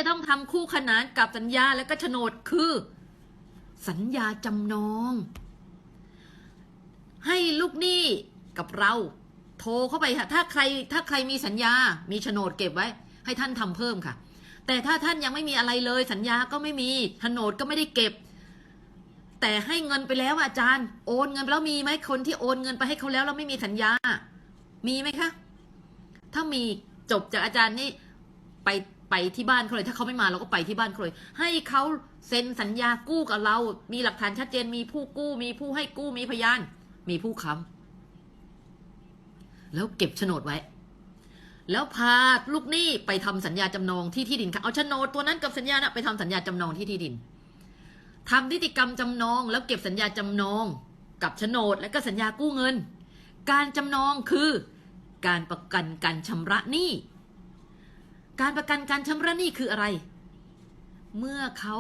ต้องทำคู่ขนานกับสัญญาและก็โฉนดคือสัญญาจำนอง ให้ลูกหนี้กับเราโทรเข้าไปค่ะถ้าใครมีสัญญามีโฉนดเก็บไว้ให้ท่านทำเพิ่มค่ะแต่ถ้าท่านยังไม่มีอะไรเลยสัญญาก็ไม่มีโฉนดก็ไม่ได้เก็บแต่ให้เงินไปแล้วอาจารย์โอนเงินไปแล้วมีไหมคนที่โอนเงินไปให้เขาแล้วไม่มีสัญญามีไหมคะถ้ามีจบจากอาจารย์นี่ไปที่บ้านเขาเลยถ้าเขาไม่มาเราก็ไปที่บ้านเขาเลยให้เขาเซ็นสัญญากู้กับเรามีหลักฐานชัดเจนมีผู้กู้มีผู้ให้กู้มีพยานมีผู้ค้ำแล้วเก็บโฉนดไว้แล้วพาลูกหนี้ไปทำสัญญาจำนองที่ดินค่ะเอาโฉนดตัวนั้นกับสัญญานะไปทำสัญญาจำนองที่ดินทำนิติกรรมจำนองแล้วเก็บสัญญาจำนองกับโฉนดและก็สัญญากู้เงินการจำนองคือการประกันการชำระหนี้การประกันการชำระหนี้คืออะไรเมื่อเขา